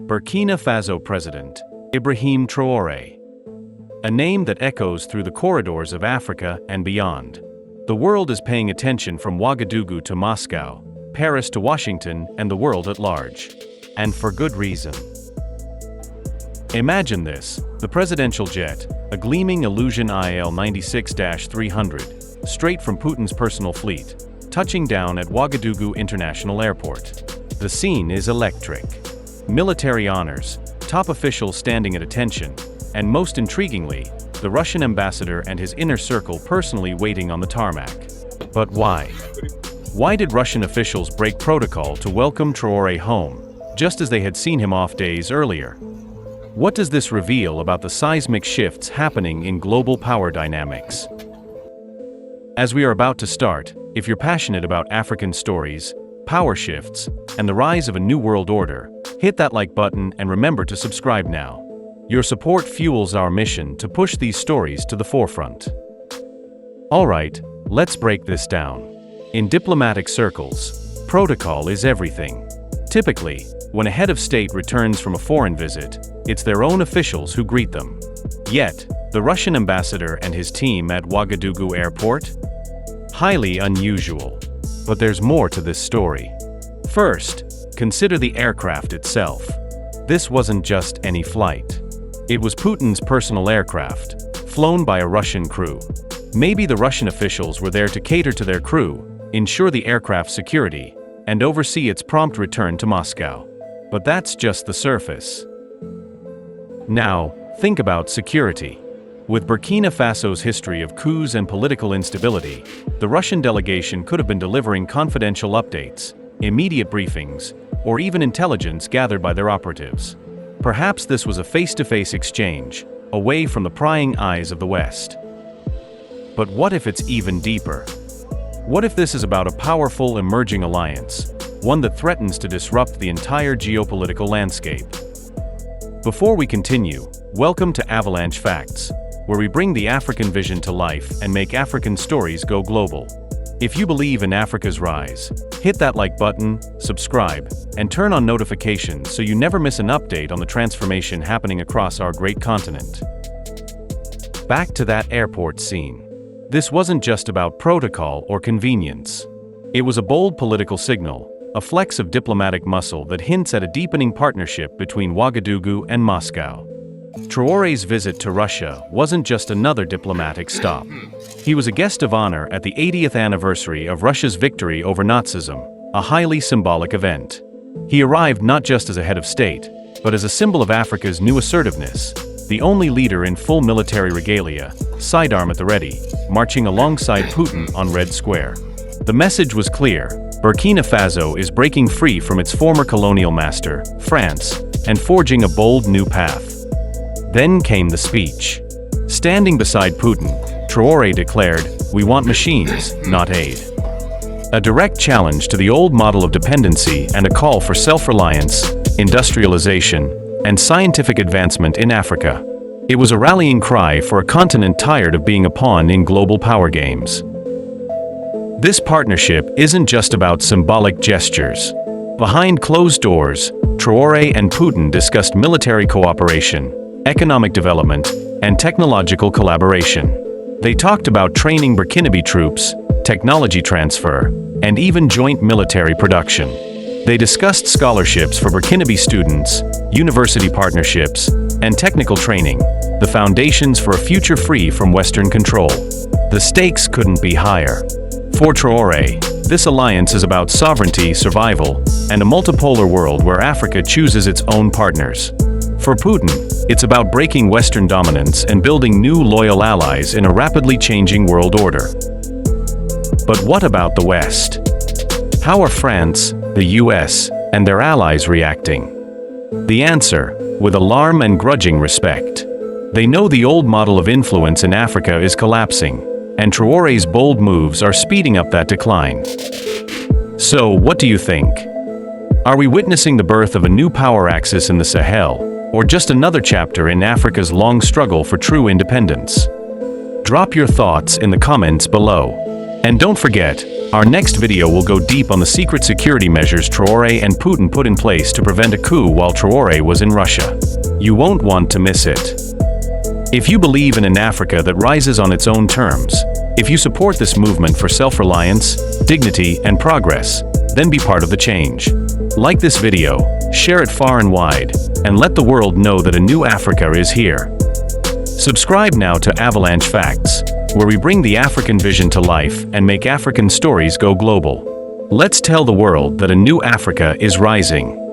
Burkina Faso President, Ibrahim Traoré. A name that echoes through the corridors of Africa and beyond. The world is paying attention from Ouagadougou to Moscow, Paris to Washington, and the world at large. And for good reason. Imagine this, the presidential jet, a gleaming Illusion IL-96-300, straight from Putin's personal fleet, touching down at Ouagadougou International Airport. The scene is electric. Military honors, top officials standing at attention, and most intriguingly, the Russian ambassador and his inner circle personally waiting on the tarmac. But why? Why did Russian officials break protocol to welcome Traoré home, just as they had seen him off days earlier? What does this reveal about the seismic shifts happening in global power dynamics? As we are about to start, if you're passionate about African stories, power shifts, and the rise of a new world order, hit that like button and remember to subscribe now. Your support fuels our mission to push these stories to the forefront. Alright, let's break this down. In diplomatic circles, protocol is everything. Typically, when a head of state returns from a foreign visit, it's their own officials who greet them. Yet, the Russian ambassador and his team at Ouagadougou Airport? Highly unusual. But there's more to this story. First, consider the aircraft itself. This wasn't just any flight. It was Putin's personal aircraft, flown by a Russian crew. Maybe the Russian officials were there to cater to their crew, ensure the aircraft's security, and oversee its prompt return to Moscow. But that's just the surface. Now, think about security. With Burkina Faso's history of coups and political instability, the Russian delegation could have been delivering confidential updates, immediate briefings, or even intelligence gathered by their operatives. Perhaps this was a face-to-face exchange, away from the prying eyes of the West. But what if it's even deeper? What if this is about a powerful emerging alliance, one that threatens to disrupt the entire geopolitical landscape? Before we continue, welcome to Avalanche Facts, where we bring the African vision to life and make African stories go global. If you believe in Africa's rise, hit that like button, subscribe, and turn on notifications so you never miss an update on the transformation happening across our great continent. Back to that airport scene. This wasn't just about protocol or convenience. It was a bold political signal, a flex of diplomatic muscle that hints at a deepening partnership between Ouagadougou and Moscow. Traoré's visit to Russia wasn't just another diplomatic stop. He was a guest of honor at the 80th anniversary of Russia's victory over Nazism, a highly symbolic event. He arrived not just as a head of state, but as a symbol of Africa's new assertiveness, the only leader in full military regalia, sidearm at the ready, marching alongside Putin on Red Square. The message was clear: Burkina Faso is breaking free from its former colonial master, France, and forging a bold new path. Then came the speech. Standing beside Putin, Traoré declared, "We want machines, not aid." A direct challenge to the old model of dependency and a call for self-reliance, industrialization, and scientific advancement in Africa. It was a rallying cry for a continent tired of being a pawn in global power games. This partnership isn't just about symbolic gestures. Behind closed doors, Traoré and Putin discussed military cooperation, economic development, and technological collaboration. They talked about training Burkinabe troops, technology transfer, and even joint military production. They discussed scholarships for Burkinabe students, university partnerships, and technical training, the foundations for a future free from Western control. The stakes couldn't be higher. For Traoré, this alliance is about sovereignty, survival, and a multipolar world where Africa chooses its own partners. For Putin, it's about breaking Western dominance and building new loyal allies in a rapidly changing world order. But what about the West? How are France, the US, and their allies reacting? The answer, with alarm and grudging respect. They know the old model of influence in Africa is collapsing, and Traoré's bold moves are speeding up that decline. So, what do you think? Are we witnessing the birth of a new power axis in the Sahel, or just another chapter in Africa's long struggle for true independence? Drop your thoughts in the comments below. And don't forget, our next video will go deep on the secret security measures Traoré and Putin put in place to prevent a coup while Traoré was in Russia. You won't want to miss it. If you believe in an Africa that rises on its own terms, if you support this movement for self-reliance, dignity, and progress, then be part of the change. Like this video, share it far and wide, and let the world know that a new Africa is here. Subscribe now to Avalanche Facts, where we bring the African vision to life and make African stories go global. Let's tell the world that a new Africa is rising.